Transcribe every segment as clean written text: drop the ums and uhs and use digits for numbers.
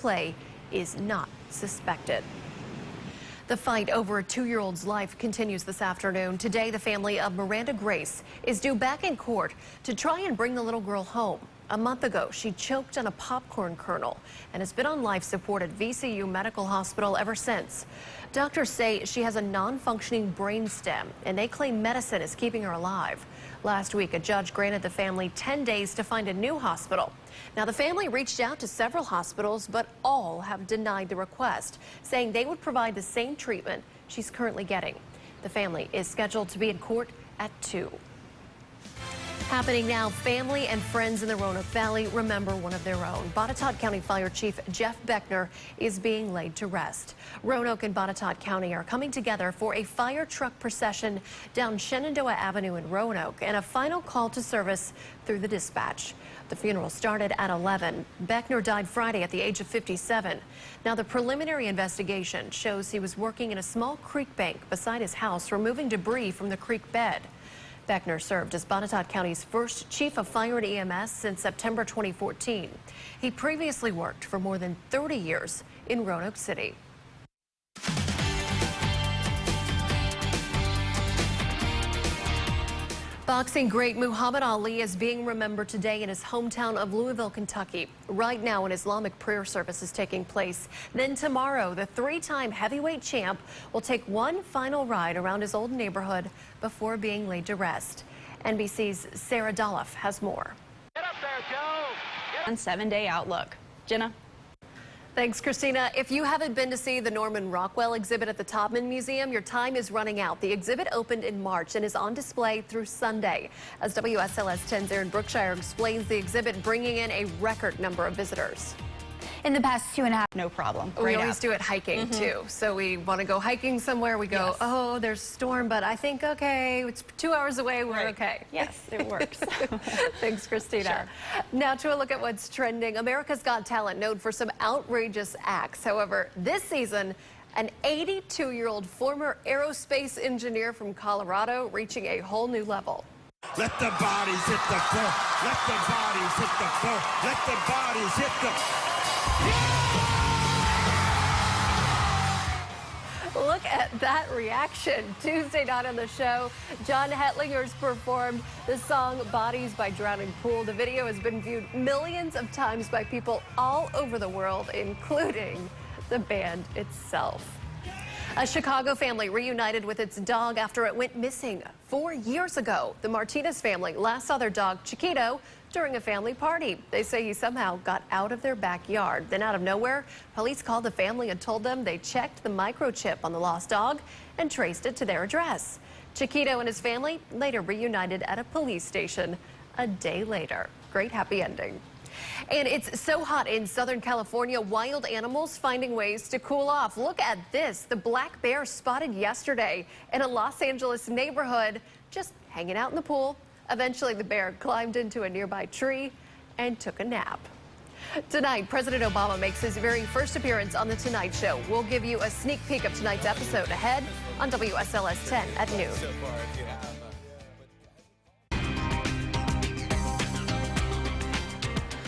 play is not suspected. The fight over a 2-year-old's life continues this afternoon. Today, the family of Miranda Grace is due back in court to try and bring the little girl home. A month ago, she choked on a popcorn kernel and has been on life support at VCU Medical Hospital ever since. Doctors say she has a non-functioning brain stem, and they claim medicine is keeping her alive. Last week, a judge granted the family 10 days to find a new hospital. Now, the family reached out to several hospitals, but all have denied the request, saying they would provide the same treatment she's currently getting. The family is scheduled to be in court at 2. Happening now, family and friends in the Roanoke Valley remember one of their own. Botetourt County Fire Chief Jeff Beckner is being laid to rest. Roanoke and Botetourt County are coming together for a fire truck procession down Shenandoah Avenue in Roanoke and a final call to service through the dispatch. The funeral started at 11. Beckner died Friday at the age of 57. Now, the preliminary investigation shows he was working in a small creek bank beside his house, removing debris from the creek bed. Beckner served as Botetourt County's first chief of fire and EMS since September 2014. He previously worked for more than 30 years in Roanoke City. Boxing great Muhammad Ali is being remembered today in his hometown of Louisville, Kentucky. Right now, an Islamic prayer service is taking place. Then tomorrow, the 3-time heavyweight champ will take one final ride around his old neighborhood before being laid to rest. NBC's Sarah Dolph has more. Get up there, Joe! On 7-day outlook. Jenna? Thanks, Christina. If you haven't been to see the Norman Rockwell exhibit at the Taubman Museum, your time is running out. The exhibit opened in March and is on display through Sunday. As WSLS 10's Aaron Brookshire explains, the exhibit bringing in a record number of visitors. In the past 2.5, no problem. We always do it hiking too. So we want to go hiking somewhere. We go, Yes. oh, there's a storm, but I think, okay, it's 2 hours away. We're okay. Yes, it works. Thanks, Christina. Sure. Now to a look at what's trending. America's Got Talent, known for some outrageous acts. However, this season, an 82-year-old former aerospace engineer from Colorado reaching a whole new level. Let the bodies hit the floor. Let the bodies hit the floor. Let the bodies hit the... Look at that reaction. Tuesday night on the show, John Hetlinger's performed the song Bodies by Drowning Pool. The video has been viewed millions of times by people all over the world, including the band itself. A Chicago family reunited with its dog after it went missing 4 years ago. The Martinez family last saw their dog, Chiquito, during a family party. They say he somehow got out of their backyard. Then out of nowhere, police called the family and told them they checked the microchip on the lost dog and traced it to their address. Chiquito and his family later reunited at a police station a day later. Great happy ending. And it's so hot in Southern California, wild animals finding ways to cool off. Look at this. The black bear spotted yesterday in a Los Angeles neighborhood, just hanging out in the pool. Eventually, the bear climbed into a nearby tree and took a nap. Tonight, President Obama makes his very first appearance on The Tonight Show. We'll give you a sneak peek of tonight's episode ahead on WSLS 10 at noon.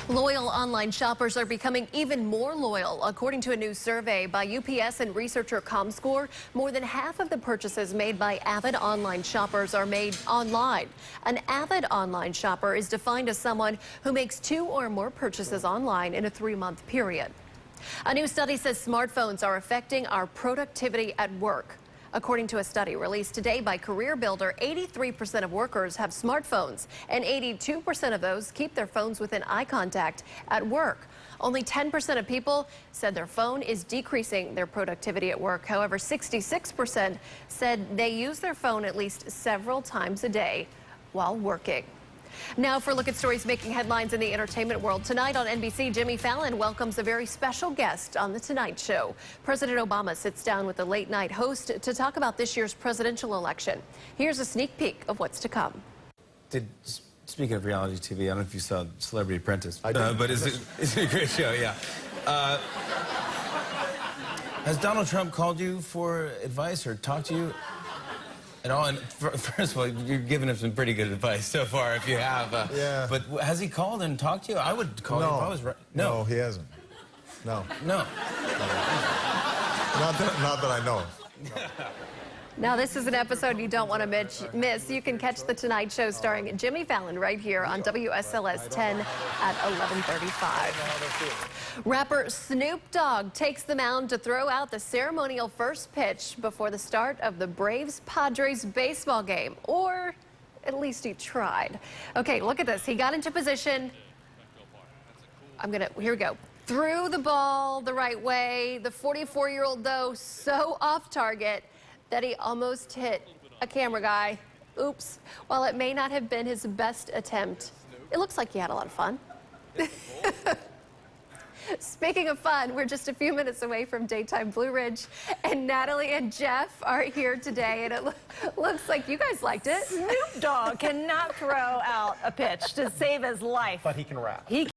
Loyal online shoppers are becoming even more loyal. According to a new survey by UPS and researcher ComScore, more than half of the purchases made by avid online shoppers are made online. An avid online shopper is defined as someone who makes 2 or more purchases online in a 3-month period. A new study says smartphones are affecting our productivity at work. According to a study released today by Career Builder, 83% of workers have smartphones, and 82% of those keep their phones within eye contact at work. Only 10% of people said their phone is decreasing their productivity at work. However, 66% said they use their phone at least several times a day while working. Now for a look at stories making headlines in the entertainment world. Tonight on NBC, Jimmy Fallon welcomes a very special guest on The Tonight Show. President Obama sits down with the late-night host to talk about this year's presidential election. Here's a sneak peek of what's to come. Speaking of reality TV, I don't know if you saw Celebrity Apprentice, but it's a great show, yeah. Has Donald Trump called you for advice or talked to you at all? And first of all, you're giving him some pretty good advice so far, if you have. Yeah. But has he called and talked to you? I would call you if I was right. No, he hasn't. No. No. Not that I know. Now, this is an episode you don't want to miss. You can catch The Tonight Show starring Jimmy Fallon right here on WSLS 10 at 11:35. Rapper Snoop Dogg takes the mound to throw out the ceremonial first pitch before the start of the Braves-Padres baseball game. Or at least he tried. Okay, look at this. He got into position. Here we go. Threw the ball the right way. The 44-year-old, though, so off target that he almost hit a camera guy. Oops. While it may not have been his best attempt, it looks like he had a lot of fun. Speaking of fun, we're just a few minutes away from Daytime Blue Ridge, and Natalie and Jeff are here today, and it looks like you guys liked it. Snoop Dogg cannot throw out a pitch to save his life. But he can rap.